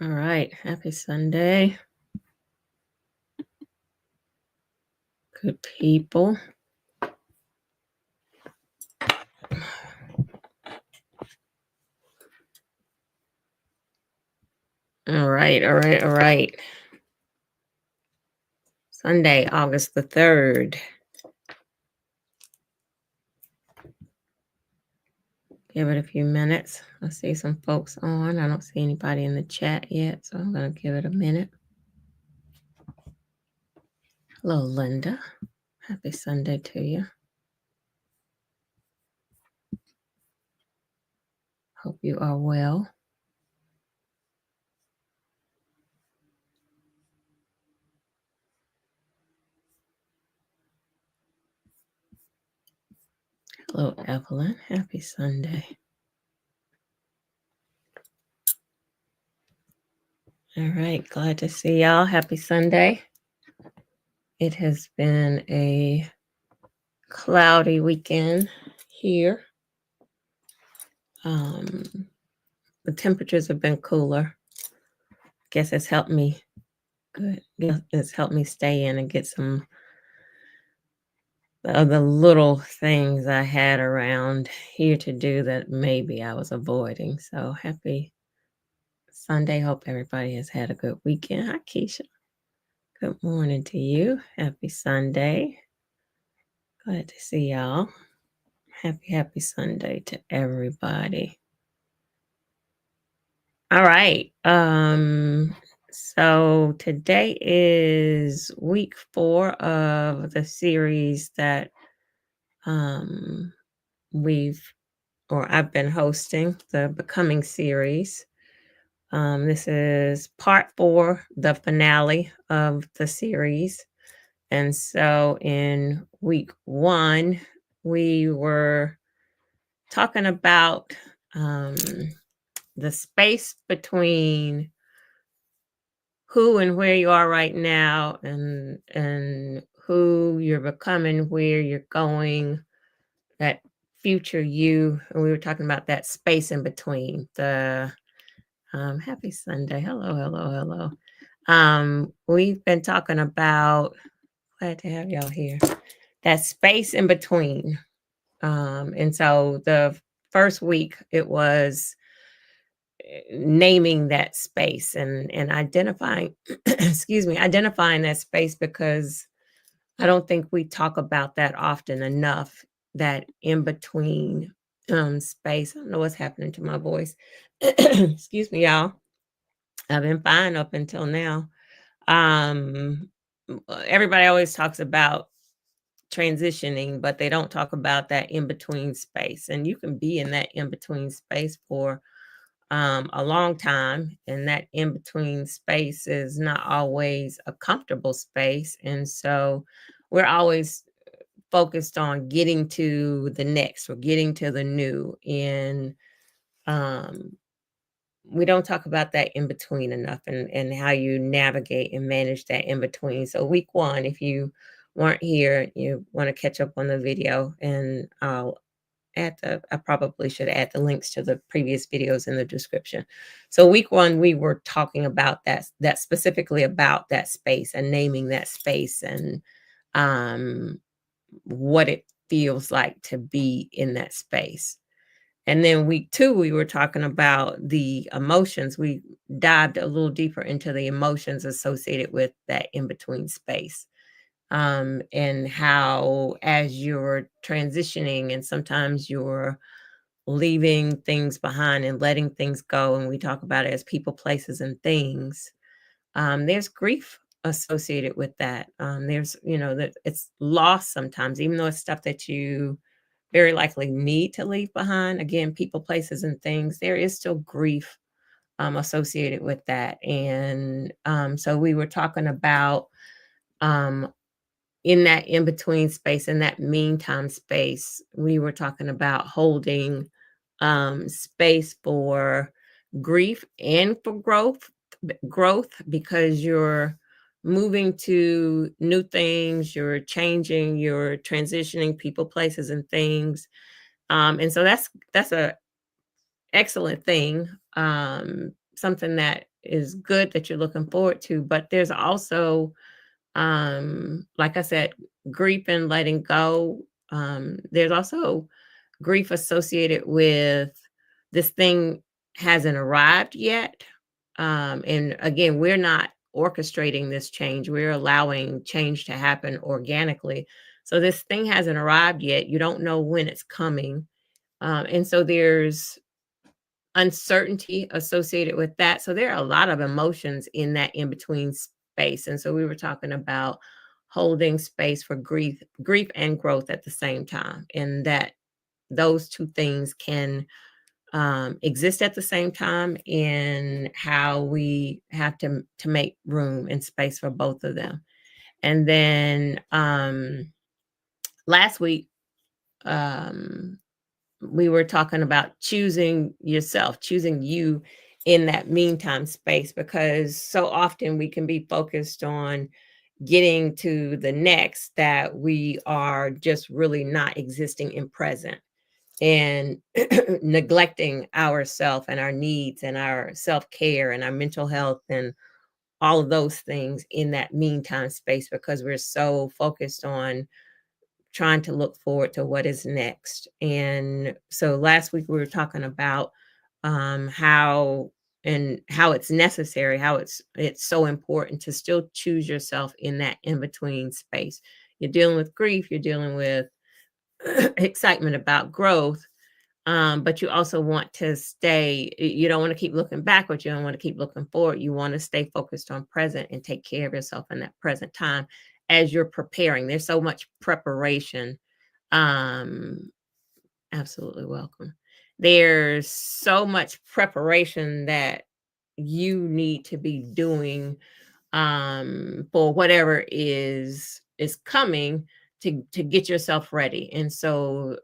All right. Happy Sunday. Good people. All right. All right. All right. Sunday, August the 3rd. Give it a few minutes. I see some folks on. I don't see anybody in the chat yet, so I'm going to give it a minute. Hello, Linda. Happy Sunday to you. Hope you are well. Hello, Evelyn. Happy Sunday. All right. Glad to see y'all. Happy Sunday. It has been a cloudy weekend here. The temperatures have been cooler. Guess it's helped me. Good. It's helped me stay in and get some of the little things I had around here to do that maybe I was avoiding. So happy Sunday. Hope everybody has had a good weekend. Hi, Keisha. Good morning to you. Happy Sunday. Glad to see y'all. Happy Sunday to everybody. All right. So today is week 4 of the series that I've been hosting, the Becoming series. This is part 4, the finale of the series. And so in week 1, we were talking about the space between who and where you are right now and who you're becoming, where you're going, that future you. And we were talking about that space in between. The happy Sunday. Hello. We've been talking about, glad to have y'all here, that space in between. And so the first week it was naming that space and identifying identifying that space, because I don't think we talk about that often enough, that in between space. I don't know what's happening to my voice. Excuse me, y'all. I've been fine up until now. um Everybody always talks about transitioning, but they don't talk about that in between space, and you can be in that in between space for a long time, and that in between space is not always a comfortable space. And so we're always focused on getting to the next or getting to the new, and um, we don't talk about that in between enough, and how you navigate and manage that in between. So week 1, if you weren't here, you want to catch up on the video, and I probably should add the links to the previous videos in the description. So week 1, we were talking about that specifically about that space and naming that space, and um, what it feels like to be in that space. And then week 2, we were talking about the emotions. We dived a little deeper into the emotions associated with that in between space, and how, as you're transitioning and sometimes you're leaving things behind and letting things go, and we talk about it as people, places, and things, there's grief associated with that. There's, that it's lost sometimes, even though it's stuff that you very likely need to leave behind. Again, people, places, and things, there is still grief associated with that. And so we were talking about, um, in that in between space, in that meantime space, we were talking about holding space for grief and for growth, because you're moving to new things, you're changing, you're transitioning people, places, and things. And so that's a excellent thing, something that is good that you're looking forward to, but there's also, like I said, grief and letting go. There's also grief associated with this thing hasn't arrived yet. And again, we're not orchestrating this change, we're allowing change to happen organically. So this thing hasn't arrived yet. You don't know when it's coming. And so there's uncertainty associated with that. So there are a lot of emotions in that in between space. And so we were talking about holding space for grief and growth at the same time, and that those two things can exist at the same time, and how we have to make room and space for both of them. And then last week, um, we were talking about choosing yourself, choosing you in that meantime space, because so often we can be focused on getting to the next that we are just really not existing in present, and neglecting ourself and our needs and our self-care and our mental health and all of those things in that meantime space, because we're so focused on trying to look forward to what is next. And so last week we were talking about how it's necessary, how it's so important to still choose yourself in that in between space. You're dealing with grief, you're dealing with excitement about growth, but you also want to stay, you don't want to keep looking backwards, you don't want to keep looking forward. You want to stay focused on present and take care of yourself in that present time as you're preparing. There's so much preparation. um Absolutely welcome. There's so much preparation that you need to be doing for whatever is coming, to get yourself ready. And so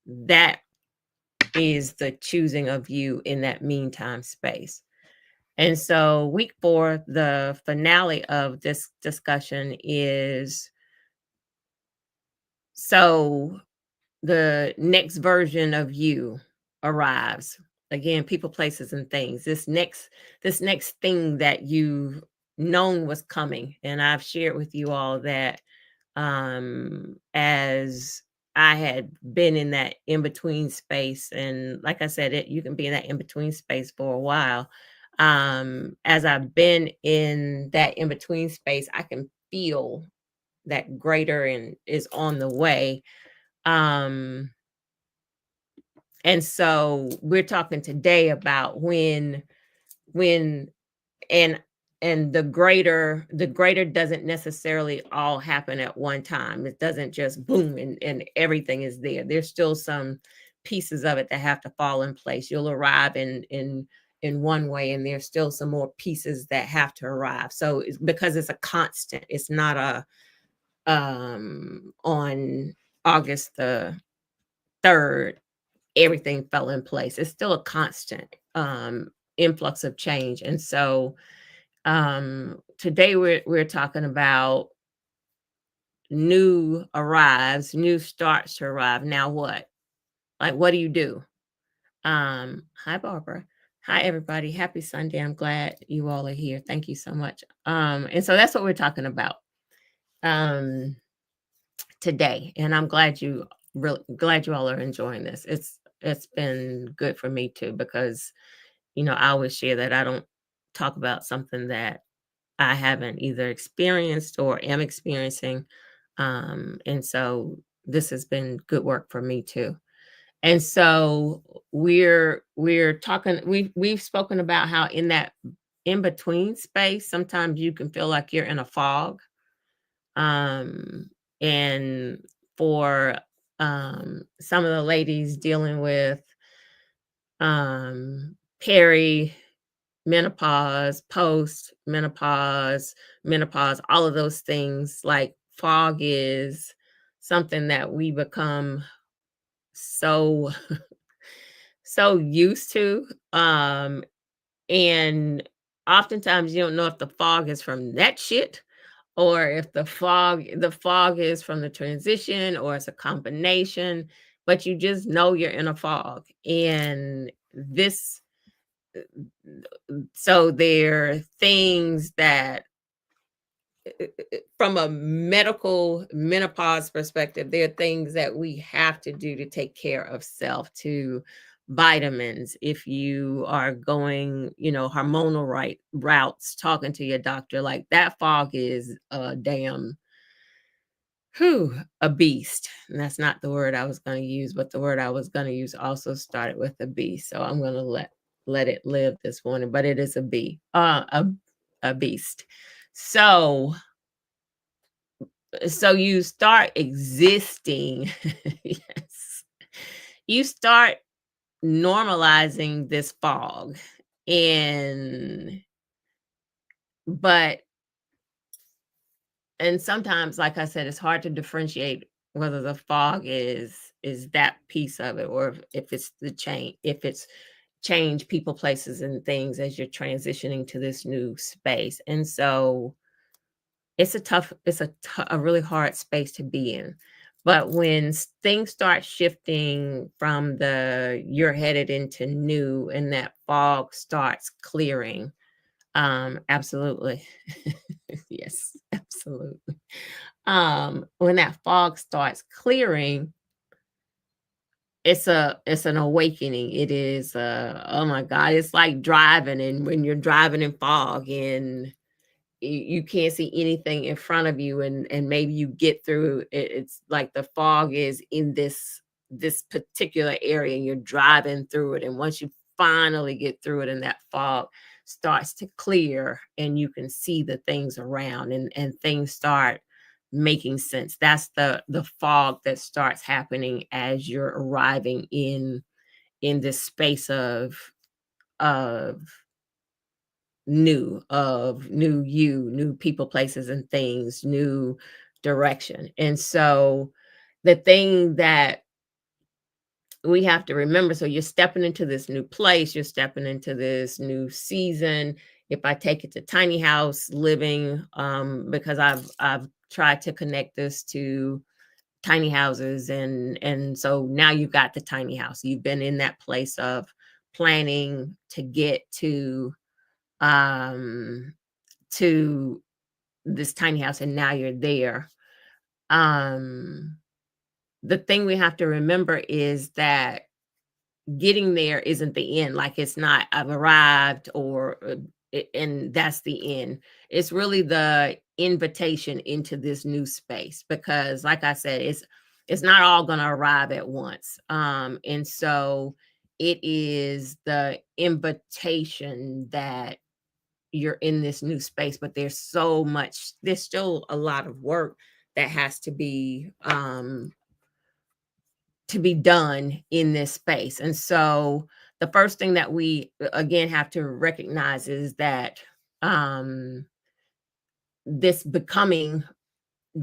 that is the choosing of you in that meantime space. And so week 4, the finale of this discussion is, so the next version of you arrives. Again, people, places, and things. This next thing that you've known was coming. And I've shared with you all that, as I had been in that in between space, and like I said, you can be in that in between space for a while. As I've been in that in between space, I can feel that greater and is on the way. um and so we're talking today about when and the greater doesn't necessarily all happen at one time. It doesn't just boom and everything is there. There's still some pieces of it that have to fall in place. You'll arrive in one way, and there's still some more pieces that have to arrive. So it's because it's a constant. It's not a on August the 3rd everything fell in place. It's still a constant influx of change. And so today we're talking about new arrives, new starts to arrive. Now what? Like, what do you do? Hi Barbara. Hi everybody. Happy Sunday. I'm glad you all are here. Thank you so much. And so that's what we're talking about um today. And I'm glad you all are enjoying this. It's been good for me too, because I always share that I don't talk about something that I haven't either experienced or am experiencing. And so this has been good work for me too. And so we're talking, we've spoken about how in that in between space, sometimes you can feel like you're in a fog. Um, and for some of the ladies dealing with peri menopause, post menopause, all of those things, like fog is something that we become so so used to. And oftentimes you don't know if the fog is from that shit, or if the fog is from the transition, or it's a combination, but you just know you're in a fog. And this So there are things that from a medical menopause perspective, there are things that we have to do to take care of self, to vitamins. If you are going, hormonal routes, talking to your doctor, like that fog is a damn a beast. And that's not the word I was going to use, but the word I was going to use also started with a B. So I'm going to let it live this morning, but it is a B, a beast. So you start existing. Yes. You start normalizing this fog. And but and sometimes, like I said, it's hard to differentiate whether the fog is that piece of it, or if it's the change, if it's change people, places, and things as you're transitioning to this new space. And so it's a really hard space to be in. But when things start shifting from the you're headed into new and that fog starts clearing, absolutely. Yes, absolutely. When that fog starts clearing, it's an awakening. It is oh my God, it's like driving, and when you're driving in fog and you can't see anything in front of you, and maybe you get through it, it's like the fog is in this particular area and you're driving through it, and once you finally get through it and that fog starts to clear and you can see the things around, and things start making sense. That's the fog that starts happening as you're arriving in this space of new you, new people, places, and things, new direction. And so the thing that we have to remember, so you're stepping into this new place, you're stepping into this new season. If I take it to tiny house living, because I've tried to connect this to tiny houses, and so now you've got the tiny house. You've been in that place of planning to get um to this tiny house, and now you're there. um the thing we have to remember is that getting there isn't the end. Like, it's not I've arrived, or and that's the end. It's really the invitation into this new space, because like I said, it's not all going to arrive at once. And so it is the invitation that you're in this new space, but there's still a lot of work that has to be done in this space. And so the first thing that we again have to recognize is that um this becoming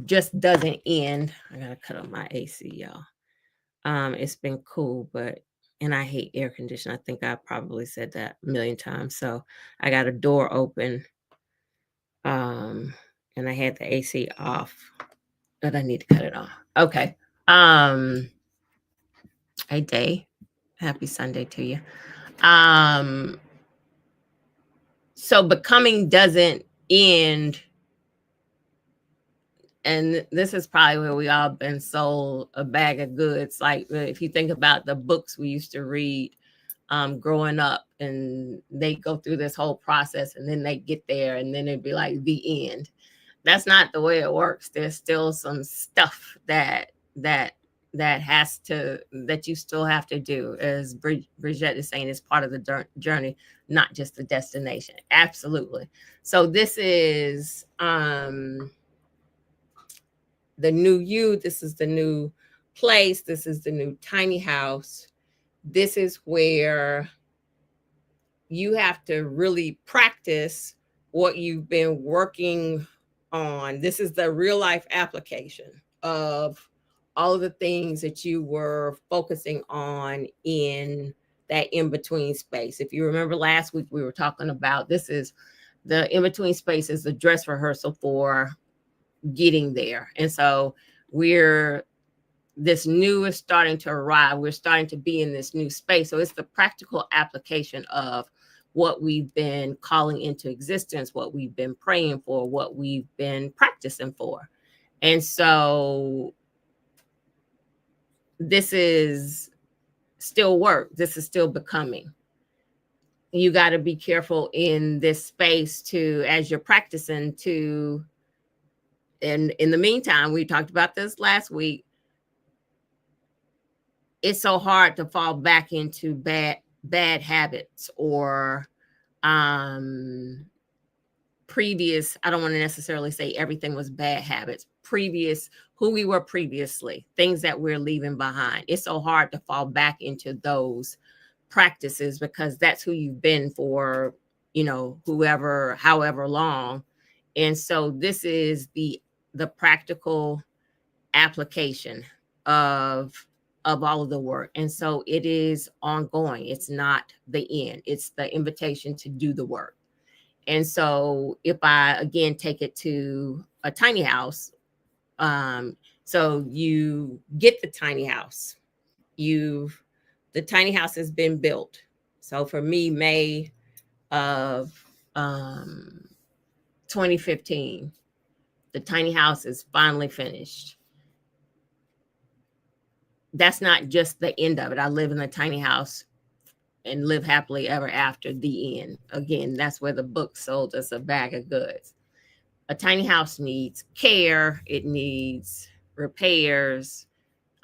just doesn't end. I gotta cut on my AC, y'all. It's been cool, but and I hate air conditioning. I think I probably said that a million times. So I got a door open, and I had the AC off, but I need to cut it off. Okay. Um, hey Day, happy Sunday to you. Um, so becoming doesn't end, and this is probably where we all been sold a bag of goods. Like, if you think about the books we used to read growing up, and they go through this whole process, and then they get there, and then it'd be like the end. That's not the way it works. There's still some stuff that you still have to do, as Bridget is saying, is part of the journey, not just the destination. Absolutely. So this is the new you. This is the new place. This is the new tiny house. This is where you have to really practice what you've been working on. This is the real life application of all of the things that you were focusing on in that in between space. If you remember last week, we were talking about this is the in between space is the dress rehearsal for getting there. And so this new is starting to arrive. We're starting to be in this new space. So it's the practical application of what we've been calling into existence, what we've been praying for, what we've been practicing for. And so this is still work. This is still becoming. You got to be careful in this space to, as you're practicing to, and in the meantime, we talked about this last week, it's so hard to fall back into bad habits or previous, I don't want to necessarily say everything was bad habits, previous, who we were previously, things that we're leaving behind. It's so hard to fall back into those practices because that's who you've been for, whoever, however long. And so this is the practical application of all of the work. And so it is ongoing. It's not the end. It's the invitation to do the work. And so if I again take it to a tiny house, so you get the tiny house, the tiny house has been built. So for me, May of 2015, the tiny house is finally finished. That's not just the end of it. I live in a tiny house and live happily ever after, the end. Again, that's where the book sold us a bag of goods. A tiny house needs care. It needs repairs.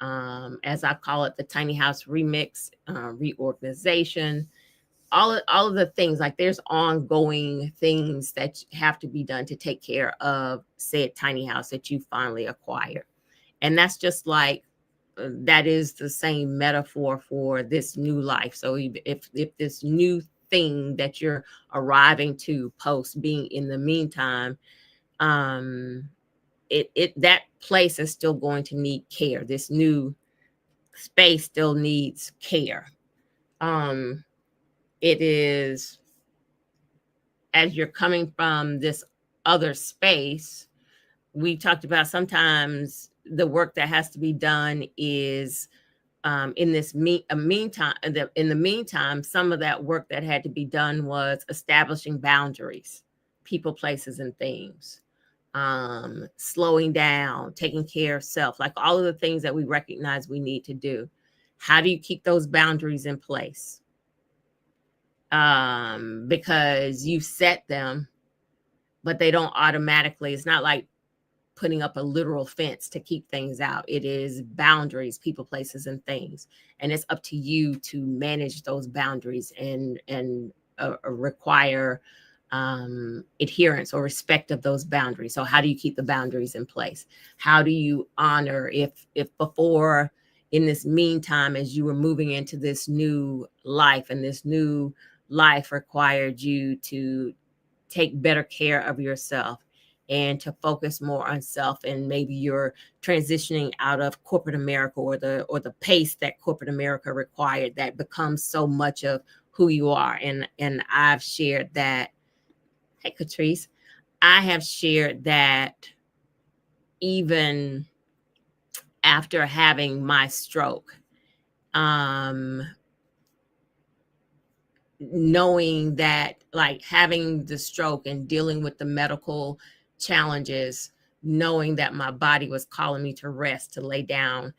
As I call it, the tiny house remix, reorganization, all of the things. Like there's ongoing things that have to be done to take care of said tiny house that you finally acquired. And that's just like, that is the same metaphor for this new life. So if this new thing that you're arriving to post being in the meantime, that place is still going to need care. This new space still needs care. It is, as you're coming from this other space, we talked about sometimes the work that has to be done is in the meantime, some of that work that had to be done was establishing boundaries, people, places, and things, slowing down, taking care of self, like all of the things that we recognize we need to do. How do you keep those boundaries in place? Because you set them, but they don't automatically, it's not like putting up a literal fence to keep things out. It is boundaries, people, places, and things. And it's up to you to manage those boundaries and require adherence or respect of those boundaries. So how do you keep the boundaries in place? How do you honor if before, in this meantime, as you were moving into this new life, and this new life required you to take better care of yourself and to focus more on self, and maybe you're transitioning out of corporate America or the pace that corporate America required, that becomes so much of who you are. And I've shared that. Hey, Catrice, I have shared that even after having my stroke, knowing that, like, having the stroke and dealing with the medical challenges, knowing that my body was calling me to rest, to lay down,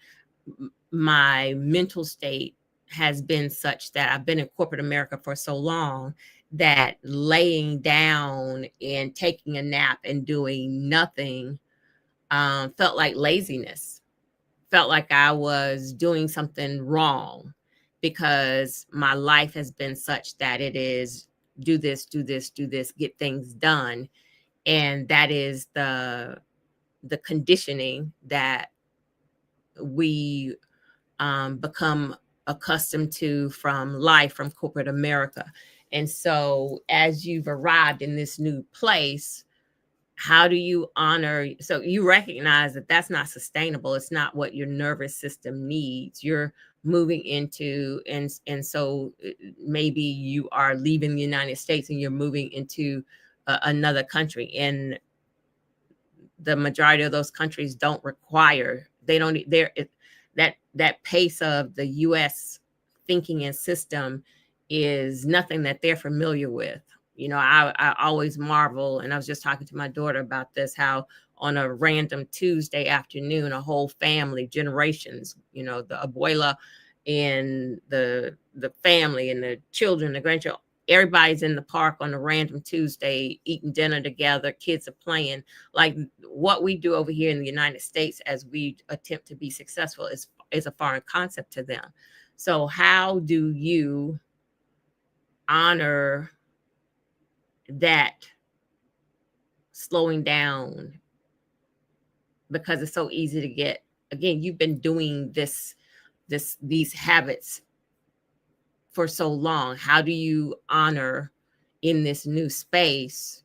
my mental state has been such that I've been in corporate America for so long that laying down and taking a nap and doing nothing felt like laziness, felt like I was doing something wrong, because my life has been such that it is do this, do this, do this, get things done. And that is the conditioning that we become accustomed to from life, from corporate America. And so as you've arrived in this new place, how do you honor? So you recognize that that's not sustainable. It's not what your nervous system needs. You're moving into, and so maybe you are leaving the United States and you're moving into another country, and the majority of those countries don't require, they don't, they're that pace of the US thinking and system is nothing that they're familiar with. You know, I always marvel, and I was just talking to my daughter about this, how on a random Tuesday afternoon, a whole family, generations, you know, the abuela and the family and the children, the grandchildren, everybody's in the park on a random Tuesday eating dinner together, kids are playing. Like what we do over here in the United States as we attempt to be successful is a foreign concept to them. So how do you honor that slowing down, because it's so easy to get, again, you've been doing these habits for so long. How do you honor in this new space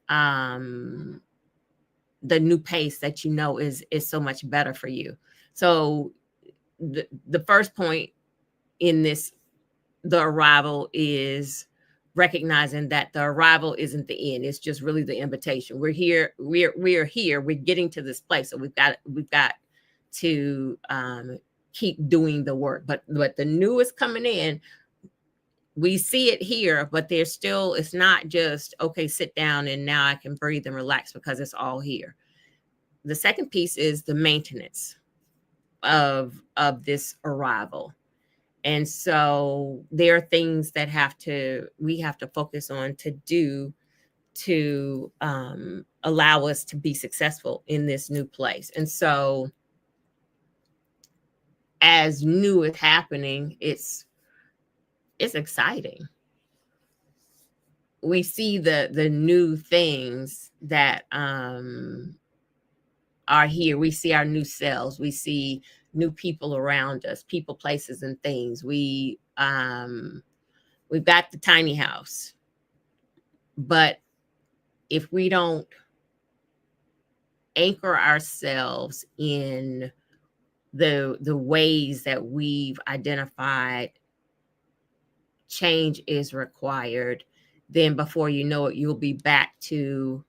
um the new pace that you know is so much better for you? So the first point in this, the arrival, is recognizing that the arrival isn't the end. It's just really the invitation. We're here. We're here. We're getting to this place. So we've got to keep doing the work. But the new is coming in. We see it here, but there's still, it's not just, okay, sit down and now I can breathe and relax because it's all here. The second piece is the maintenance of this arrival. And so there are things that we have to focus on to do to allow us to be successful in this new place. And so as new is happening, it's exciting. We see the new things that are here. We see our new selves. We see new people around us, people, places, and things. We've got the tiny house, but if we don't anchor ourselves in the ways that we've identified change is required, then before you know it, you'll be back to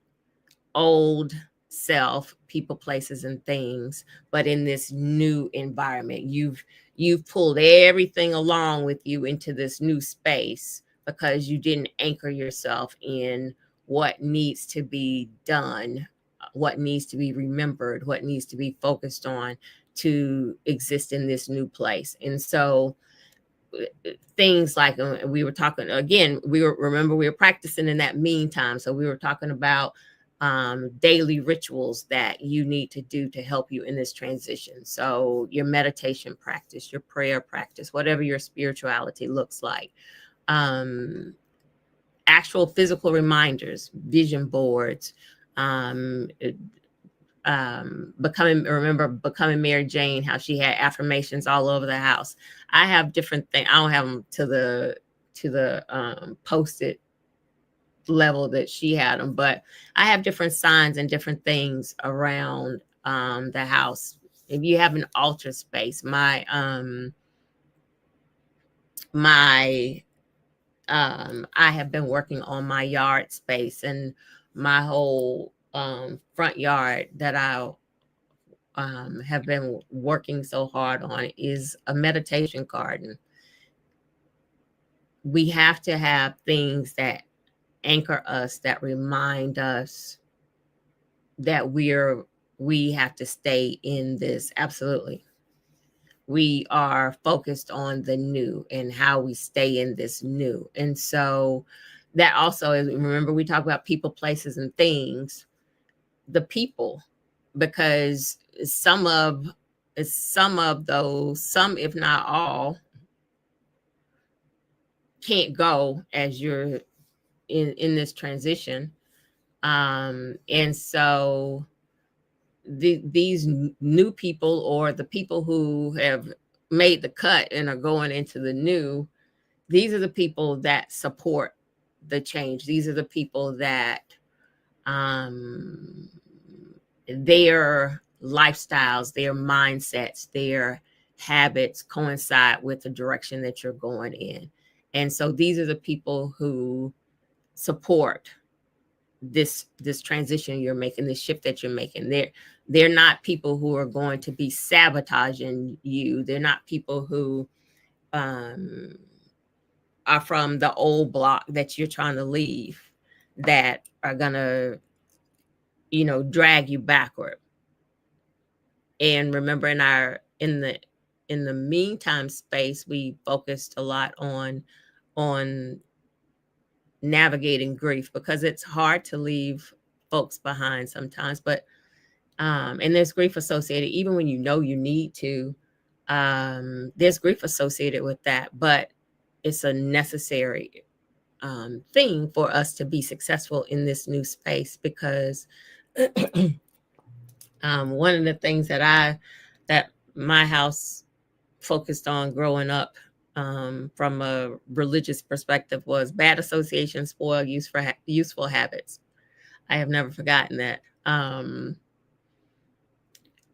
old self, people, places, and things, but in this new environment. You've pulled everything along with you into this new space because you didn't anchor yourself in what needs to be done, what needs to be remembered, what needs to be focused on to exist in this new place. And so things like we were talking again, we were practicing in that meantime. So we were talking about daily rituals that you need to do to help you in this transition. So your meditation practice, your prayer practice, whatever your spirituality looks like. Actual physical reminders, vision boards, becoming Mary Jane, how she had affirmations all over the house. I have different things. I don't have them to the post-it level that she had them, but I have different signs and different things around the house. If you have an altar space, I have been working on my yard space, and my whole front yard that I have been working so hard on is a meditation garden. We have to have things that anchor us, that remind us that we have to stay in this. Absolutely. We are focused on the new and how we stay in this new. And so that also is, remember, we talk about people, places, and things. The people, because some of those, some if not all, can't go as you're in this transition. And so these new people, or the people who have made the cut and are going into the new, these are the people that support the change. These are the people that their lifestyles, their mindsets, their habits coincide with the direction that you're going in. And so these are the people who support this transition you're making, this shift that you're making. They're not people who are going to be sabotaging you. They're not people who are from the old block that you're trying to leave, that are gonna, drag you backward. And remember, in the meantime space, we focused a lot on navigating grief, because it's hard to leave folks behind sometimes. But and there's grief associated, even when you need to. There's grief associated with that, but it's a necessary thing for us to be successful in this new space, because one of the things that my house focused on growing up, from a religious perspective, was bad associations spoil useful habits. I have never forgotten that.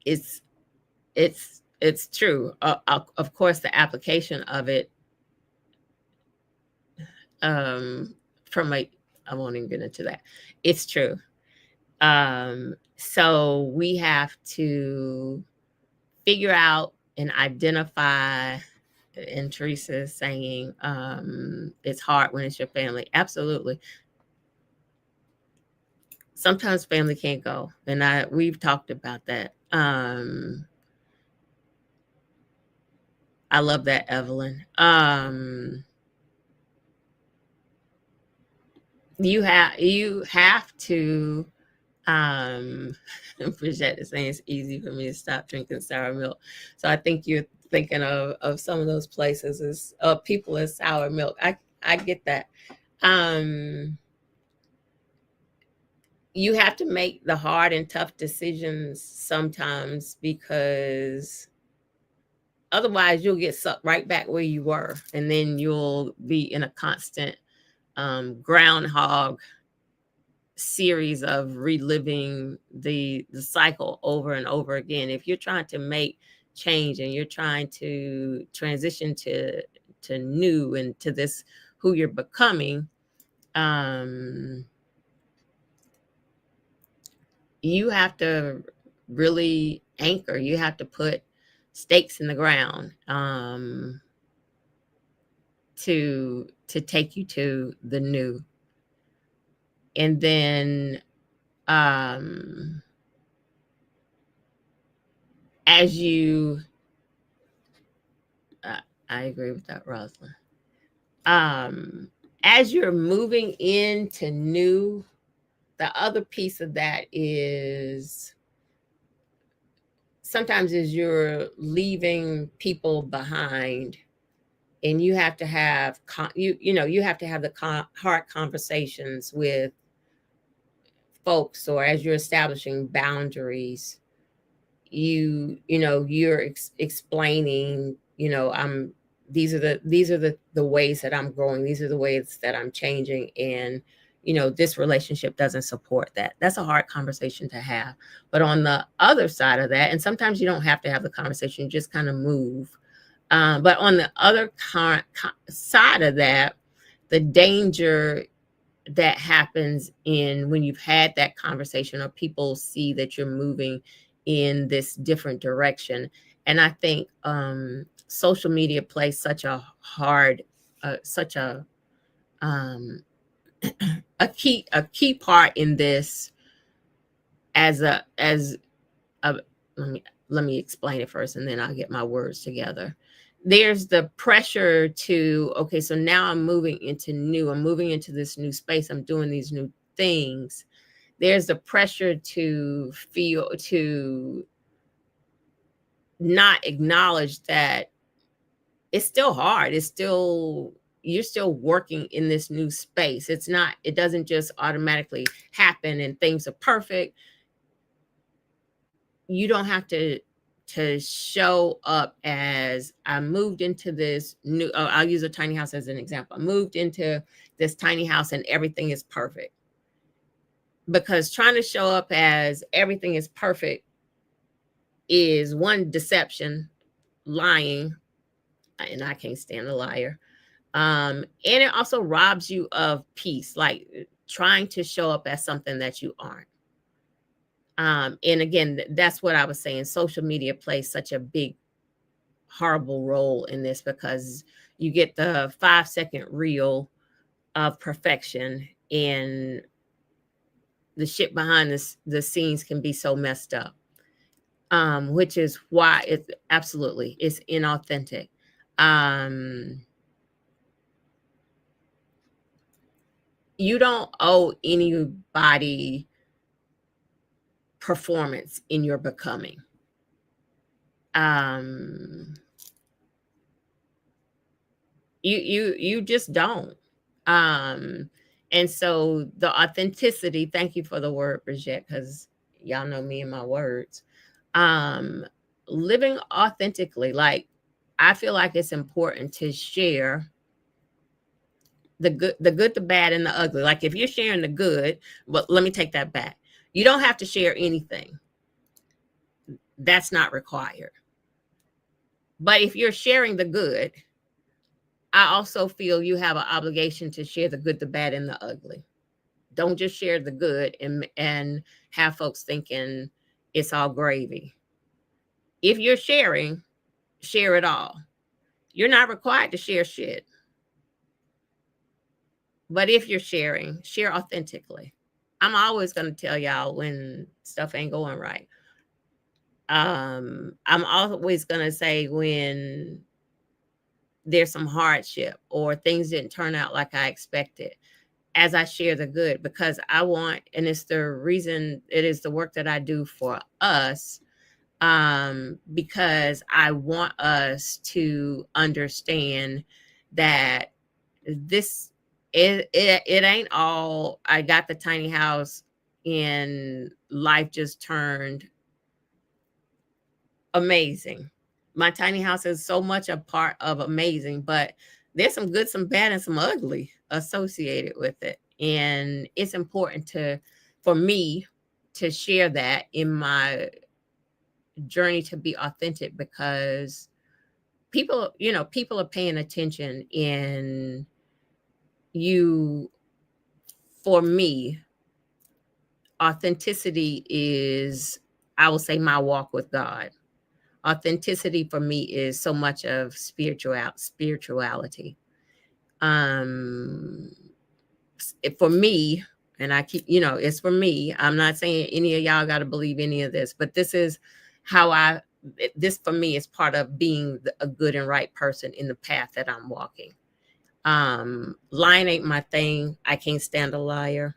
It's it's true. Of course, the application of it, from a I won't even get into that. It's true. So we have to figure out and identify. And Teresa is saying, it's hard when it's your family. Absolutely. Sometimes family can't go, and we've talked about that. I love that, Evelyn. You have to, Bridget is saying it's easy for me to stop drinking sour milk. So I think you're thinking of some of those places as people as sour milk. I get that. You have to make the hard and tough decisions sometimes, because otherwise you'll get sucked right back where you were, and then you'll be in a constant groundhog series of reliving the cycle over and over again. If you're trying to make change and you're trying to transition to new and to this who you're becoming, you have to really anchor. You have to put stakes in the ground, to take you to the new. And then, as you I agree with that, Rosalind. As you're moving into new, the other piece of that is sometimes as you're leaving people behind, and you have to have you have to have the hard conversations with folks, or as you're establishing boundaries, you're explaining, these are the ways that I'm growing, these are the ways that I'm changing, and this relationship doesn't support that. That's a hard conversation to have. But on the other side of that, and sometimes you don't have to have the conversation, you just kind of move. But on the other side of that, the danger that happens in when you've had that conversation, or people see that you're moving in this different direction. And I think social media plays such a a key part in this. As a let me explain it first, and then I'll get my words together. There's the pressure to, okay, so now I'm moving into this new space, I'm doing these new things. There's the pressure to not acknowledge that it's still hard. You're still working in this new space. It doesn't just automatically happen and things are perfect. You don't have to show up as, I moved into this new, I'll use a tiny house as an example. I moved into this tiny house and everything is perfect. Because trying to show up as everything is perfect is one, deception, lying, and I can't stand a liar. And it also robs you of peace, like trying to show up as something that you aren't. And again, that's what I was saying. Social media plays such a big, horrible role in this because you get the 5-second reel of perfection, and the shit behind the scenes can be so messed up. Which is why it's absolutely it's inauthentic. Um, you don't owe anybody performance in your becoming. Um, you just don't. Um, and so the authenticity, thank you for the word, Bridget, because y'all know me and my words. Um, living authentically, like I feel like it's important to share the good, the bad, and the ugly. Like if you're sharing the good, well, let me take that back. You don't have to share anything. That's not required. But if you're sharing the good, I also feel you have an obligation to share the good, the bad, and the ugly. Don't just share the good and have folks thinking it's all gravy. If you're sharing, share it all. You're not required to share shit. But if you're sharing, share authentically. I'm always going to tell y'all when stuff ain't going right. I'm always going to say when there's some hardship or things didn't turn out like I expected, as I share the good, because I want, and it's the reason, it is the work that I do for us, because I want us to understand that this it ain't all I got the tiny house and life just turned amazing. My tiny house is so much a part of amazing, but there's some good, some bad, and some ugly associated with it. And it's important for me to share that in my journey to be authentic, because people are paying attention. And you for me, authenticity is, I will say, my walk with God. Authenticity for me is so much of spirituality. Um, for me, and I keep, it's for me. I'm not saying any of y'all got to believe any of this, but this is how this for me is part of being a good and right person in the path that I'm walking. Lying ain't my thing. I can't stand a liar.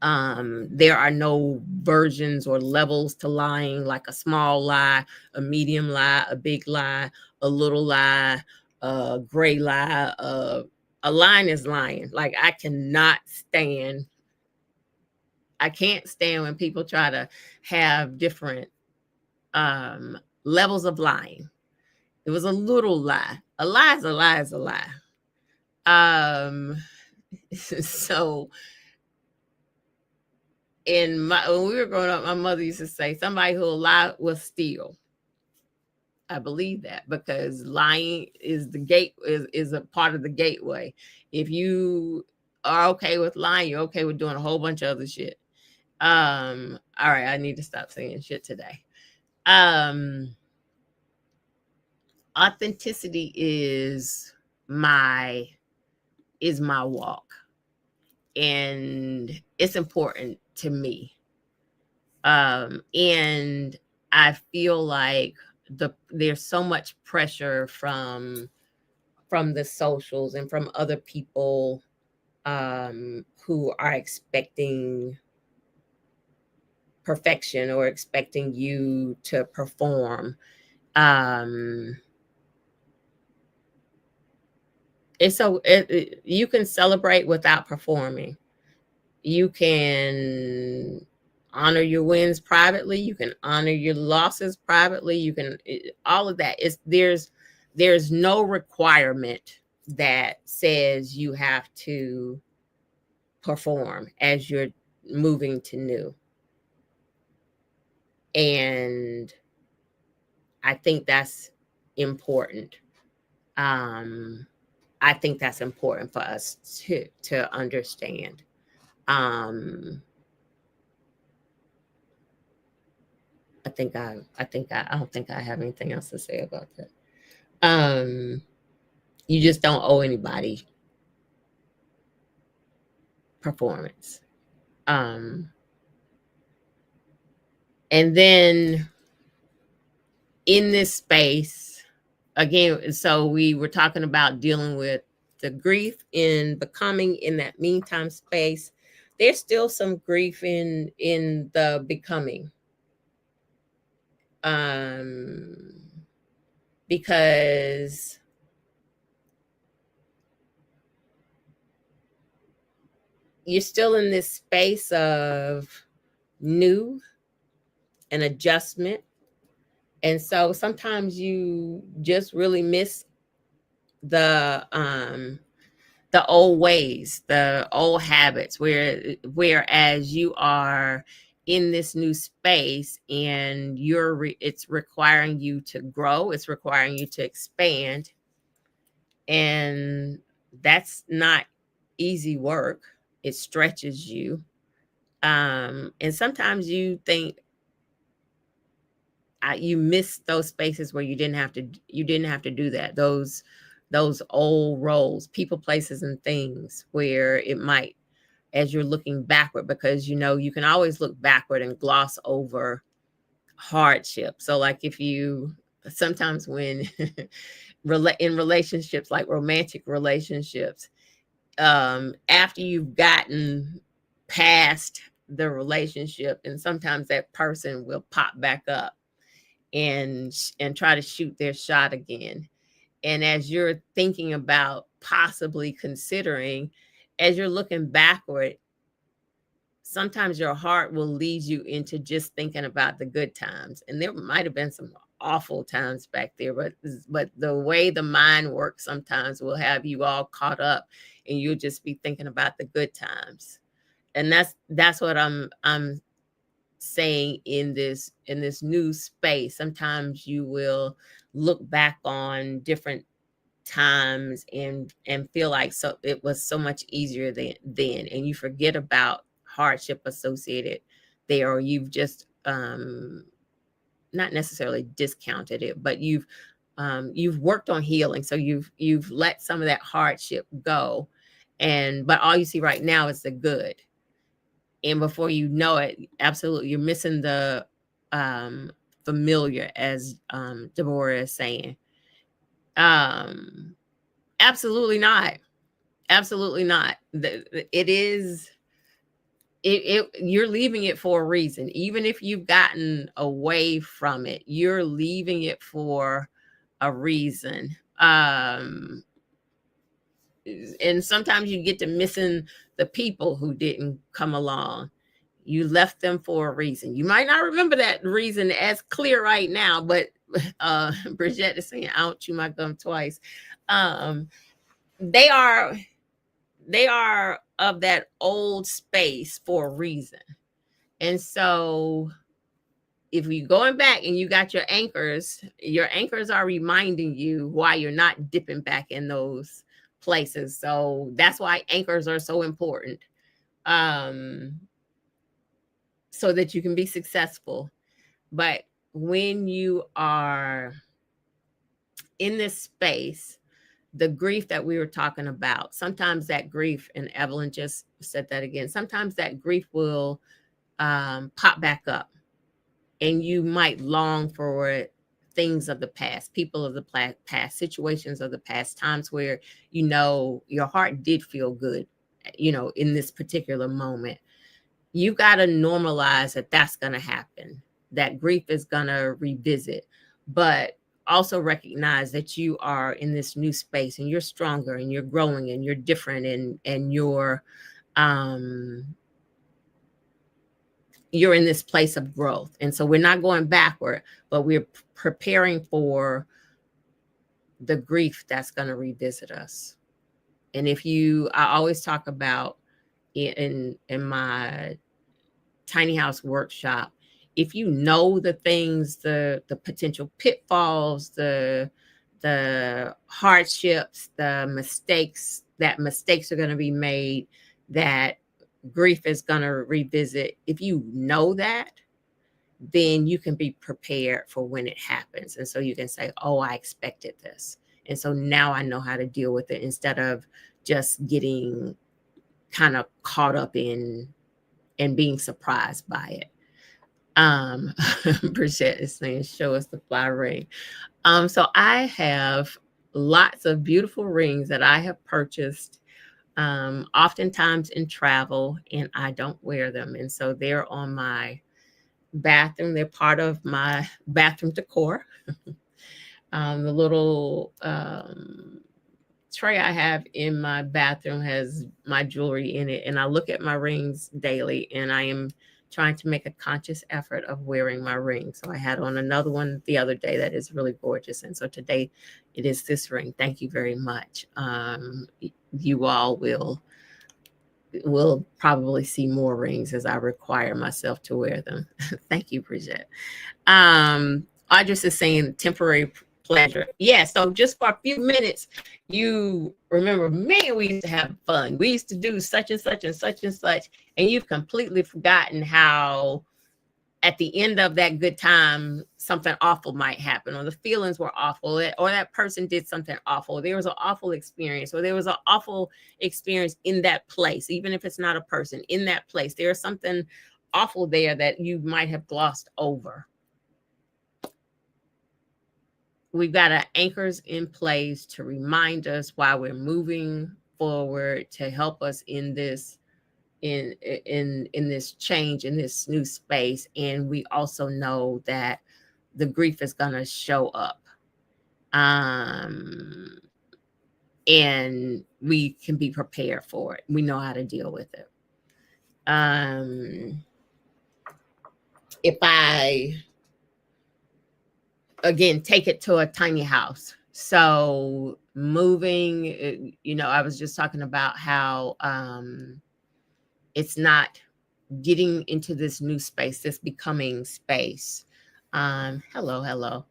There are no versions or levels to lying, like a small lie, a medium lie, a big lie, a little lie, a gray lie. A line is lying. Like I can't stand when people try to have different levels of lying. It was a little lie. A lie is a lie is a lie. Um, so when we were growing up, my mother used to say, somebody who'll lie will steal. I believe that, because lying is is a part of the gateway. If you are okay with lying, you're okay with doing a whole bunch of other shit. All right, I need to stop saying shit today. Um, Authenticity my is my walk, and it's important to me. And I feel like there's so much pressure from the socials and from other people, who are expecting perfection or expecting you to perform. Um, you can celebrate without performing. You can honor your wins privately. You can honor your losses privately. You can all of that. There's no requirement that says you have to perform as you're moving to new. And I think that's important. Um, I think that's important for us to understand. Um, I don't think I have anything else to say about that. Um, you just don't owe anybody performance. Um, and then in this space, again, so we were talking about dealing with the grief in becoming in that meantime space. There's still some grief in the becoming. Because you're still in this space of new and adjustment. And so sometimes you just really miss the the old ways, the old habits, whereas you are in this new space and it's requiring you to grow, it's requiring you to expand, and that's not easy work. It stretches you. And sometimes you think you miss those spaces where you didn't have to do that. Those old roles, people, places, and things where it might, as you're looking backward, because you can always look backward and gloss over hardship. So like if you sometimes when in relationships, like romantic relationships, after you've gotten past the relationship, and sometimes that person will pop back up and try to shoot their shot again. And as you're thinking about possibly considering, as you're looking backward, sometimes your heart will lead you into just thinking about the good times. And there might have been some awful times back there, but the way the mind works sometimes will have you all caught up and you'll just be thinking about the good times. And that's what I'm saying in this new space. Sometimes you will look back on different times and feel like so it was so much easier then, and you forget about hardship associated there, or you've just not necessarily discounted it, but you've worked on healing, so you've let some of that hardship go, and but all you see right now is the good. And before you know it, absolutely, you're missing the familiar, as Deborah is saying. um Absolutely not. Absolutely not. It is you're leaving it for a reason. Even if you've gotten away from it, you're leaving it for a reason. And sometimes you get to missing the people who didn't come along. You left them for a reason. You might not remember that reason as clear right now, but Bridget is saying, I don't chew my gum twice. Um, they are they are of that old space for a reason. And so if you're going back and you got your anchors are reminding you why you're not dipping back in those places. So that's why anchors are so important. Um, so that you can be successful. But when you are in this space, the grief that we were talking about, sometimes that grief, and Evelyn just said that again, sometimes that grief will pop back up, and you might long for things of the past, people of the past, situations of the past, times where your heart did feel good, in this particular moment. You got to normalize that that's going to happen, that grief is going to revisit, but also recognize that you are in this new space and you're stronger and you're growing and you're different, and um you're in this place of growth. And so we're not going backward, but we're preparing for the grief that's going to revisit us. And I always talk about in my tiny house workshop, if you know the things, the potential pitfalls, the hardships, the mistakes are going to be made, that grief is going to revisit, if you know that, then you can be prepared for when it happens. And so you can say, oh, I expected this. And so now I know how to deal with it, instead of just getting kind of caught up in and being surprised by it. Brigitte is saying, show us the fly ring. So I have lots of beautiful rings that I have purchased, oftentimes in travel, and I don't wear them. And so they're on my bathroom. They're part of my bathroom decor. The little tray I have in my bathroom has my jewelry in it, and I look at my rings daily, and I am trying to make a conscious effort of wearing my ring. So I had on another one the other day that is really gorgeous, and so today it is this ring. Thank you very much. You all will probably see more rings as I require myself to wear them. Thank you, Brigitte. Audrey is saying temporary pleasure. Yeah, so just for a few minutes, you remember, man, we used to have fun. We used to do such and such and such and such, and you've completely forgotten how at the end of that good time, something awful might happen, or the feelings were awful, or that person did something awful. There was an awful experience, or there was an awful experience in that place, even if it's not a person, in that place. There's something awful there that you might have glossed over. We've got our anchors in place to remind us while we're moving forward, to help us in this in this change, in this new space. And we also know that the grief is going to show up, and we can be prepared for it. We know how to deal with it. If I again take it to a tiny house, so moving, I was just talking about how it's not getting into this new space, this becoming space. Hello.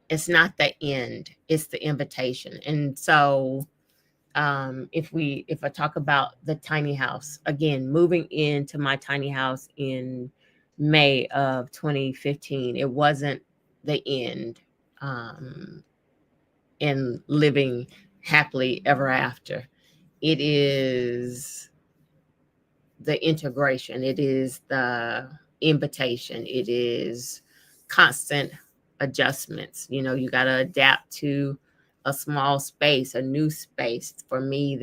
It's not the end, it's the invitation. And so if I talk about the tiny house, again, moving into my tiny house in May of 2015, it wasn't the end, in living happily ever after. It is the integration, it is the invitation, it is constant adjustments. You got to adapt to a small space, a new space. For me,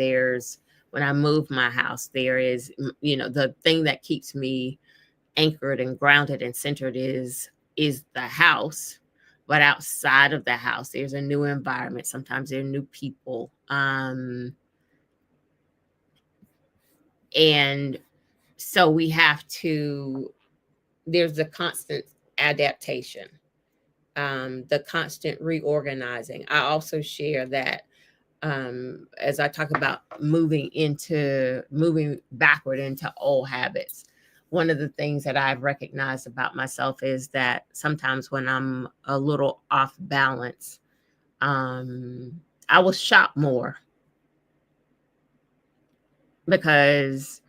when I move my house, there is, the thing that keeps me anchored and grounded and centered is the house. But outside of the house, there's a new environment. Sometimes there are new people. And so we have to, there's the constant adaptation, the constant reorganizing. I also share that, as I talk about moving backward into old habits, one of the things that I've recognized about myself is that sometimes when I'm a little off balance, I will shop more because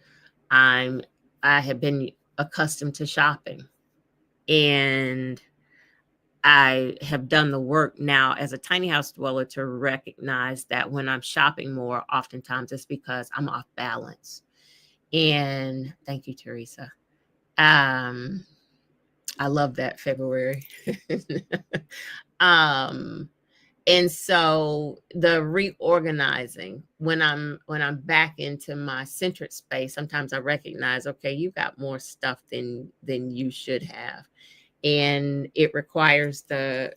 I have been accustomed to shopping, and I have done the work now as a tiny house dweller to recognize that when I'm shopping more, oftentimes it's because I'm off balance. And thank you, Teresa. I love that, February. And so the reorganizing, when I'm back into my centered space, sometimes I recognize, okay, you've got more stuff than you should have. And it requires the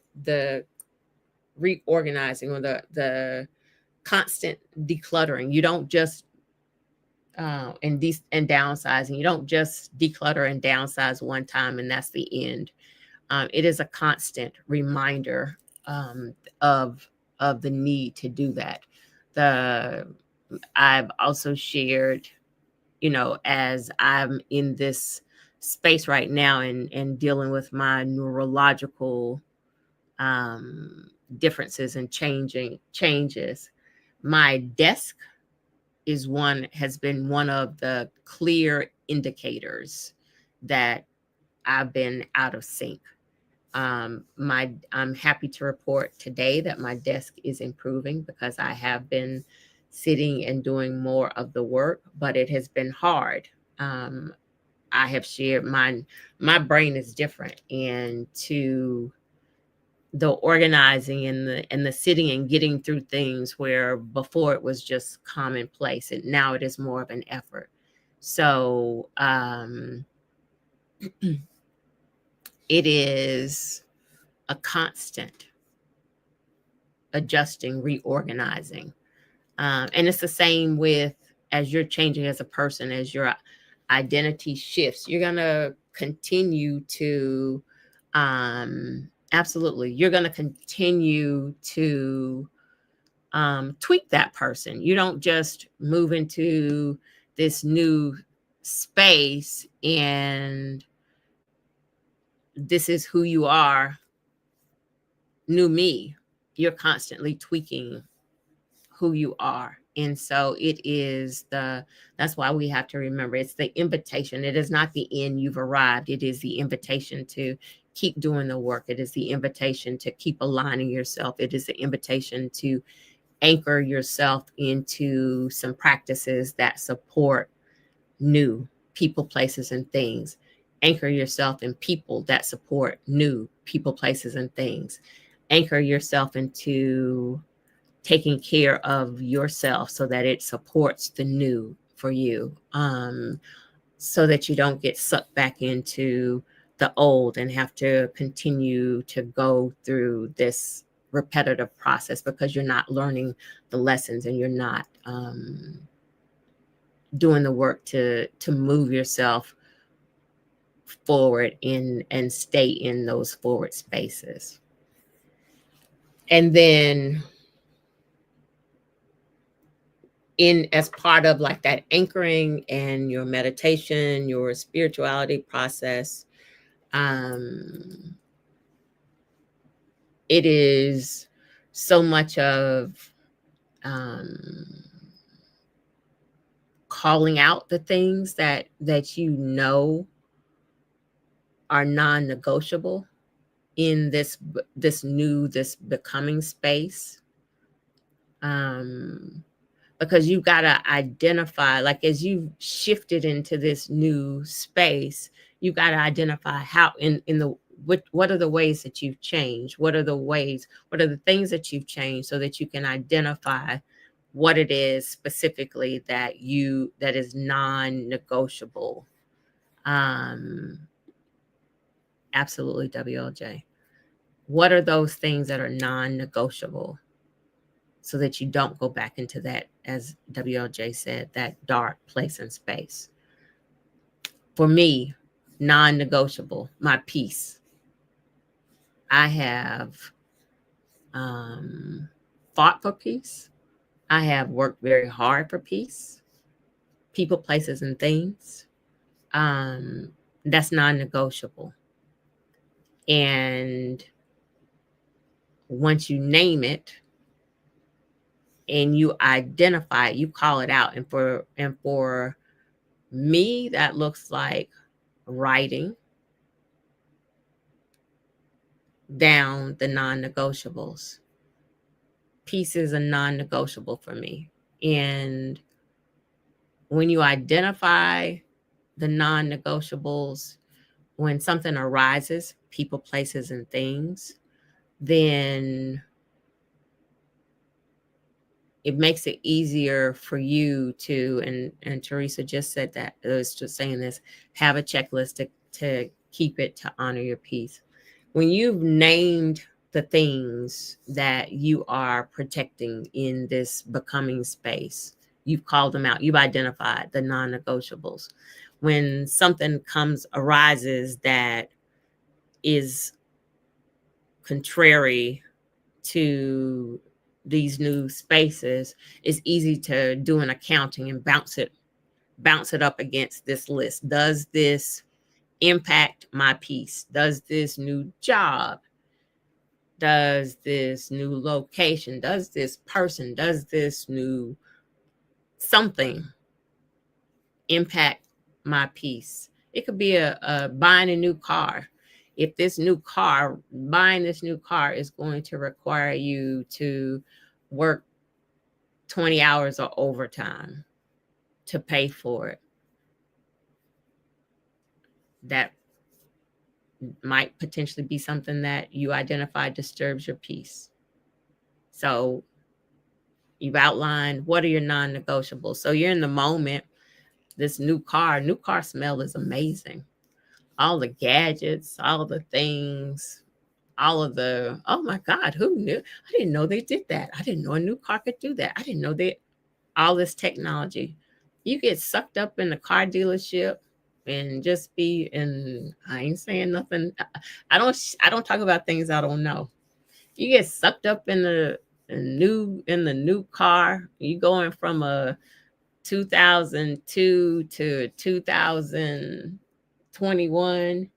reorganizing, or the constant decluttering. You don't just and downsizing. You don't just declutter and downsize one time and that's the end. It is a constant reminder of the need to do that. I've also shared, as I'm in this space right now and dealing with my neurological differences and changes, my desk has been one of the clear indicators that I've been out of sync. I'm happy to report today that my desk is improving because I have been sitting and doing more of the work, but it has been hard. Um, I have shared my brain is different, and to the organizing and the sitting and getting through things where before it was just commonplace, and now it is more of an effort. So it is a constant adjusting, reorganizing. And it's the same with as you're changing as a person, as your identity shifts, you're going to continue to, absolutely, you're going to continue to tweak that person. You don't just move into this new space and this is who you are, new me. You're constantly tweaking who you are. And so that's why we have to remember it's the invitation. It is not the end, you've arrived. It is the invitation to keep doing the work. It is the invitation to keep aligning yourself. It is the invitation to anchor yourself into some practices that support new people, places, and things. Anchor yourself in people that support new people, places, and things. Anchor yourself into taking care of yourself so that it supports the new for you, so that you don't get sucked back into the old and have to continue to go through this repetitive process because you're not learning the lessons and you're not doing the work to move yourself forward in and stay in those forward spaces. And then in as part of like that anchoring and your meditation, your spirituality process, it is so much of calling out the things that you know are non-negotiable in this becoming space, because you've got to identify, like as you've shifted into this new space, you've got to identify how in the what are the ways that you've changed, what are the things that you've changed, so that you can identify what it is specifically that is non-negotiable. Absolutely, WLJ. What are those things that are non-negotiable so that you don't go back into that, as WLJ said, that dark place and space? For me, non-negotiable, my peace. I have fought for peace. I have worked very hard for peace, people, places, and things. That's non-negotiable. And once you name it and you identify it, you call it out. And for me, that looks like writing down the non-negotiables. Peace is a non-negotiable for me. And when you identify the non-negotiables, when something arises, people, places, and things, then it makes it easier for you to, and Teresa just said that, it was just saying this, have a checklist to keep it, to honor your peace. When you've named the things that you are protecting in this becoming space, you've called them out, you've identified the non-negotiables. When something arises that is contrary to these new spaces, it's easy to do an accounting and bounce it up against this list. Does this impact my peace? Does this new job, does this new location, does this person, does this new something impact my peace? It could be a buying a new car. If buying this new car is going to require you to work 20 hours of overtime to pay for it, that might potentially be something that you identify disturbs your peace. So you've outlined what are your non-negotiables. So you're in the moment. This new car smell is amazing. All the gadgets, all the things, all of the, oh my God, who knew? I didn't know they did that. I didn't know a new car could do that. I didn't know that all this technology. You get sucked up in the car dealership and just be in, I ain't saying nothing. I don't talk about things I don't know. You get sucked up in the new car. You going from a 2002 to 2021,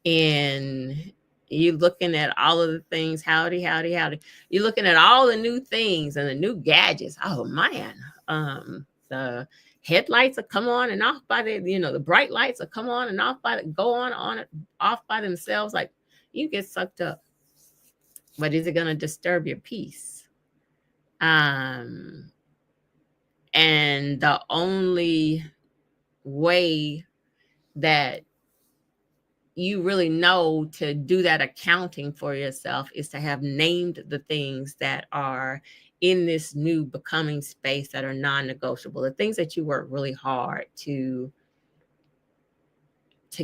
and you looking at all of the things. Howdy, howdy, howdy. You're looking at all the new things and the new gadgets. Oh man. The headlights will come on and off by the bright lights will come on and off go on off by themselves. Like, you get sucked up. But is it going to disturb your peace? And the only way that you really know to do that accounting for yourself is to have named the things that are in this new becoming space that are non-negotiable, the things that you work really hard to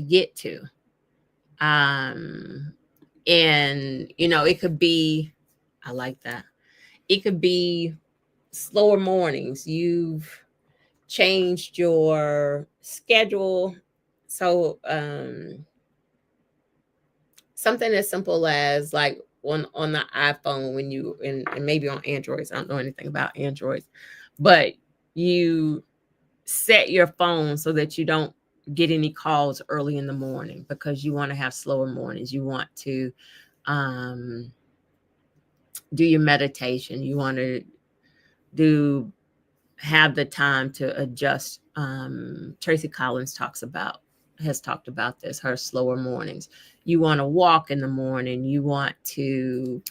get to. And it could be, I like that. It could be slower mornings. You've changed your schedule. So something as simple as like on the iPhone, when you and maybe on Androids, I don't know anything about Androids, but you set your phone so that you don't get any calls early in the morning because you want to have slower mornings. You want to do your meditation. You want to have the time to adjust. Tracy Collins has talked about this, her slower mornings. You want to walk in the morning. You want to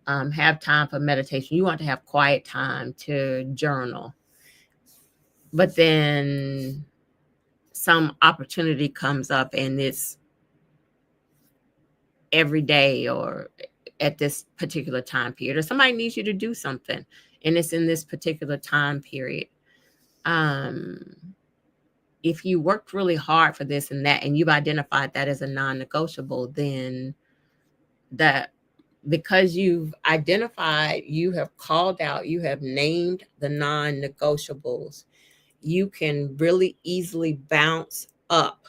have time for meditation. You want to have quiet time to journal. But then some opportunity comes up and it's every day or at this particular time period, or somebody needs you to do something and it's in this particular time period. If you worked really hard for this and that, and you've identified that as a non-negotiable, then because you've identified, you have called out, you have named the non-negotiables, you can really easily bounce up.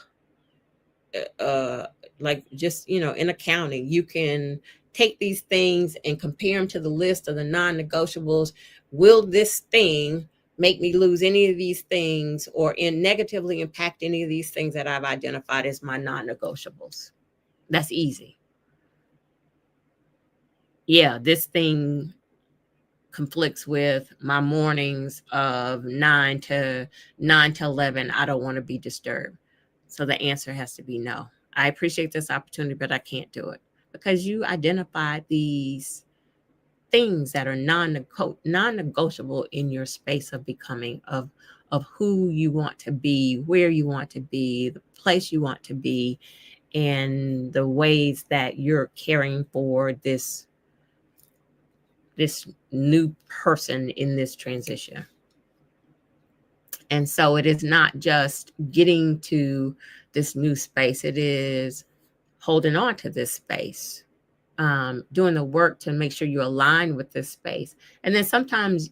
Like just, in accounting, you can take these things and compare them to the list of the non-negotiables. Will this thing make me lose any of these things or negatively impact any of these things that I've identified as my non-negotiables? That's easy. Yeah, this thing conflicts with my mornings of 9 to 11. I don't want to be disturbed. So the answer has to be no. I appreciate this opportunity, but I can't do it because you identified these things that are non-negotiable in your space of becoming, of who you want to be, where you want to be, the place you want to be, and the ways that you're caring for this new person in this transition. And so it is not just getting to this new space, it is holding on to this space, doing the work to make sure you align with this space. And then sometimes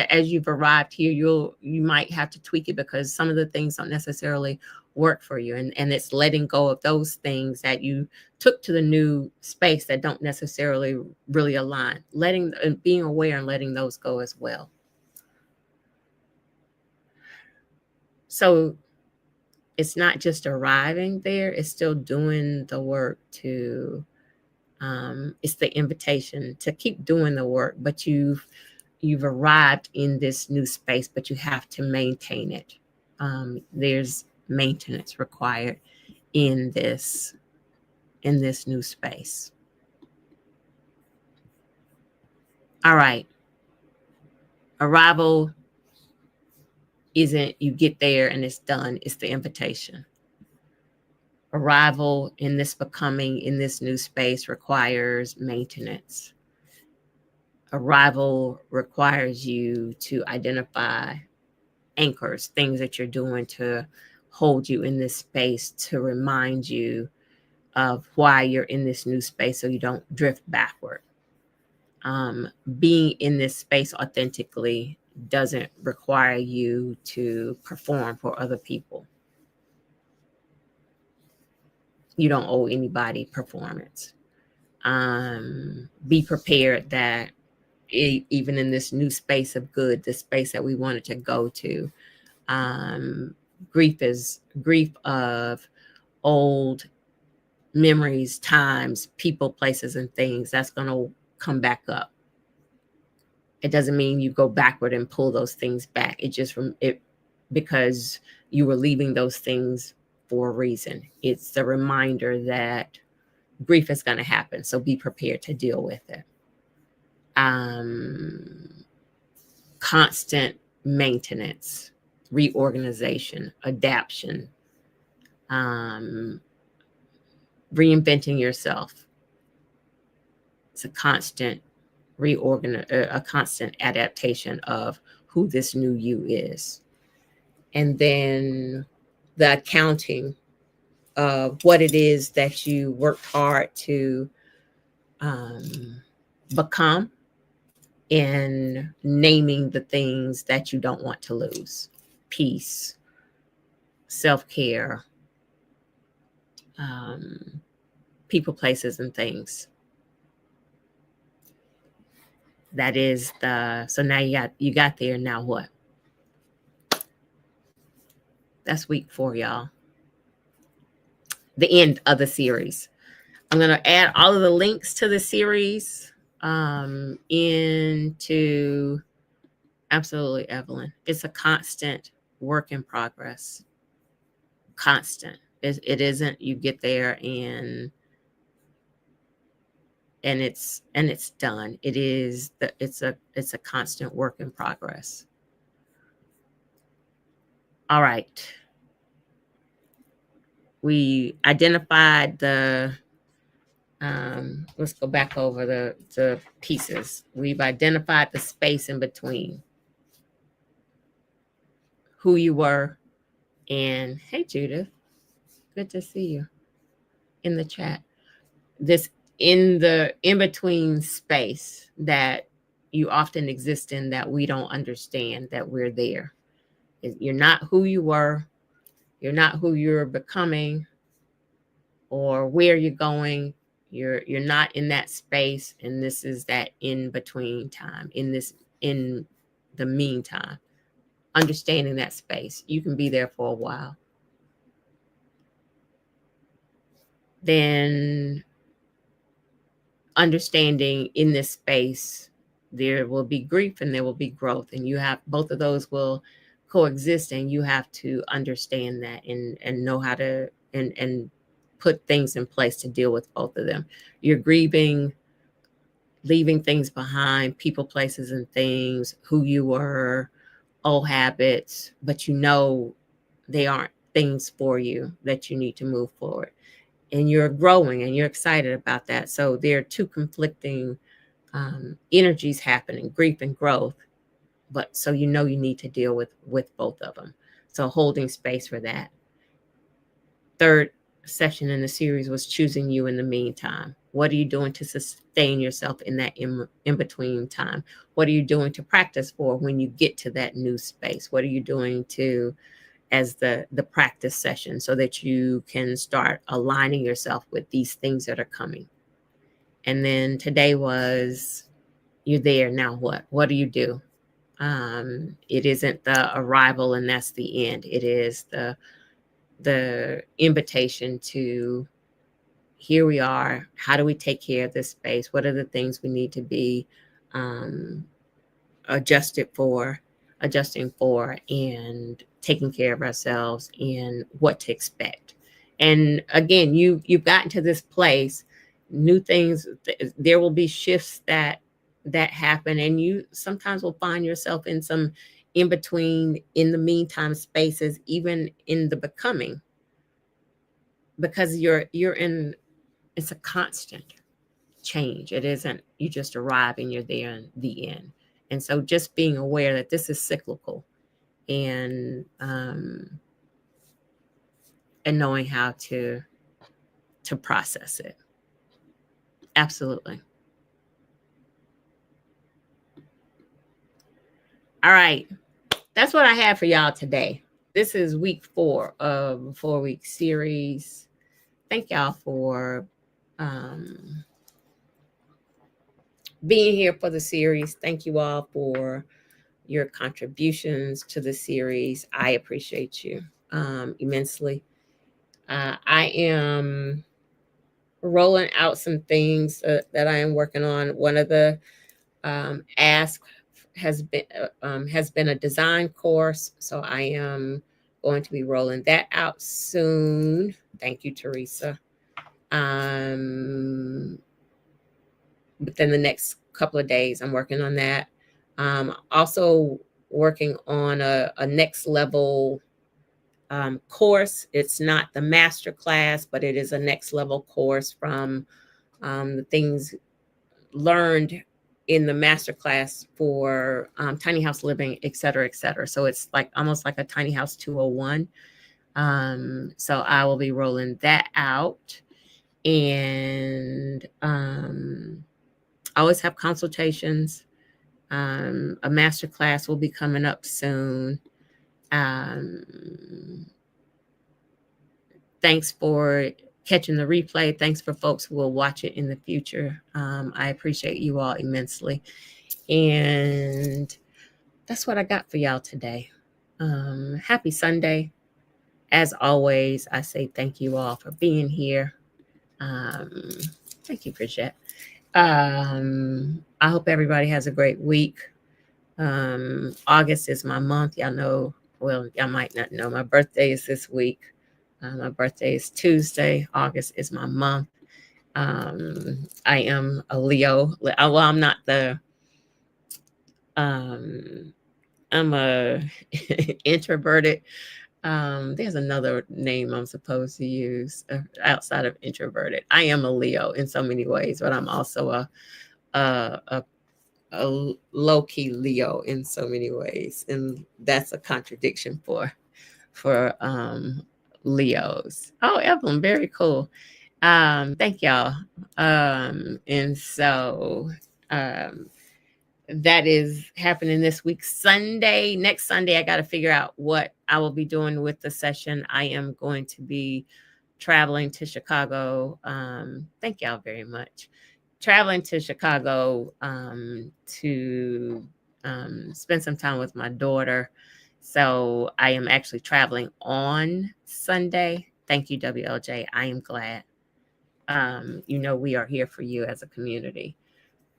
as you've arrived here, you might have to tweak it because some of the things don't necessarily work for you. And it's letting go of those things that you took to the new space that don't necessarily really align, being aware and letting those go as well. So it's not just arriving there, it's still doing the work to, it's the invitation to keep doing the work, but you've arrived in this new space, but you have to maintain it. There's maintenance required. in this new space. All right. Arrival isn't you get there and it's done. It's the invitation. Arrival in this becoming in this new space requires maintenance. Arrival requires you to identify anchors, things that you're doing to hold you in this space, to remind you of why you're in this new space so you don't drift backward. Being in this space authentically doesn't require you to perform for other people. You don't owe anybody performance. Be prepared that even in this new space of good, the space that we wanted to go to, grief of old memories, times, people, places, and things that's going to come back up. It doesn't mean you go backward and pull those things back. It just from it because you were leaving those things for a reason. It's the reminder that grief is going to happen. So be prepared to deal with it. Constant maintenance, reorganization, adaptation, reinventing yourself. It's a constant a constant adaptation of who this new you is. And then the accounting of what it is that you worked hard to become, and naming the things that you don't want to lose. Peace, self-care, people, places, and things. That is so now you got there. Now what? That's week 4, y'all. The end of the series. I'm going to add all of the links to the series into absolutely, Evelyn. It's a constant work in progress. Constant. It isn't you get there and it's done. It's a constant work in progress. All right. We identified let's go back over the pieces. We've identified the space in between who you were. And hey, Judith, good to see you in the chat. This in the in-between space that you often exist in, that we don't understand that we're there. You're not who you were. You're not who you're becoming or where you're going. You're not in that space. And this is that in-between time, in the meantime, understanding that space. You can be there for a while. Then understanding in this space, there will be grief and there will be growth, and you have both of those will coexist, and you have to understand that and know how to and put things in place to deal with both of them. You're grieving, leaving things behind, people, places, and things, who you were, old habits, but you know they aren't things for you, that you need to move forward. And you're growing and you're excited about that. So there are two conflicting energies happening, grief and growth. But so you know you need to deal with both of them. So holding space for that. Third session in the series was choosing you in the meantime. What are you doing to sustain yourself in that in-between time? What are you doing to practice for when you get to that new space? What are you doing to as the practice session so that you can start aligning yourself with these things that are coming? And then today was, you're there, now what? What do you do? It isn't the arrival and that's the end. It is the invitation to, here we are. How do we take care of this space? What are the things we need to be adjusting for, and taking care of ourselves, and what to expect. And again, you've gotten to this place. New things, there will be shifts that happen, and you sometimes will find yourself in some in between, in the meantime spaces, even in the becoming, because you're in, it's a constant change. It isn't you just arrive and you're there in the end. And so just being aware that this is cyclical, and and knowing how to process it. Absolutely. All right. That's what I have for y'all today. This is week 4 of a 4-week series. Thank y'all for um, being here for the series. Thank you all for your contributions to the series. I appreciate you immensely. I am rolling out some things that I am working on. One of the ask has been a design course, so I am going to be rolling that out soon. Thank you, Teresa. Within the next couple of days, I'm working on that. Also working on a next level course. It's not the master class, but it is a next level course from the things learned in the master class for tiny house living, et cetera, et cetera. So it's like almost like a tiny house 201. So I will be rolling that out. And I always have consultations. A master class will be coming up soon. Thanks for catching the replay. Thanks for folks who will watch it in the future. I appreciate you all immensely. And that's what I got for y'all today. Happy Sunday. As always, I say thank you all for being here. Thank you, Bridget. I hope everybody has a great week. August is my month. Y'all know, well, y'all might not know, my birthday is this week. My birthday is Tuesday. August is my month. I am a Leo. Well, I'm not the, I'm a introverted. There's another name I'm supposed to use outside of introverted. I am a Leo in so many ways, but I'm also a low-key Leo in so many ways, and that's a contradiction for Leos. Oh, Evelyn, very cool. Thank y'all. And so that is happening this week. Sunday, next Sunday, I got to figure out what I will be doing with the session. I am going to be traveling to Chicago. Thank y'all very much. Traveling to Chicago to spend some time with my daughter. So I am actually traveling on Sunday. Thank you, WLJ. I am glad. You know, we are here for you as a community.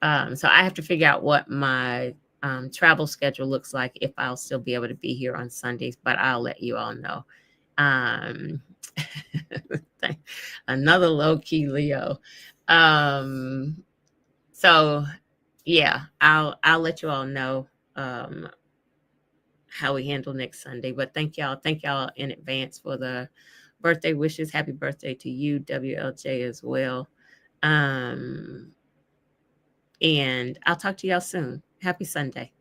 So I have to figure out what my travel schedule looks like, if I'll still be able to be here on Sundays, but I'll let you all know. Another low-key Leo. So yeah, I'll let you all know how we handle next Sunday. But thank y'all in advance for the birthday wishes. Happy birthday to you, WLJ, as well. And I'll talk to y'all soon. Happy Sunday.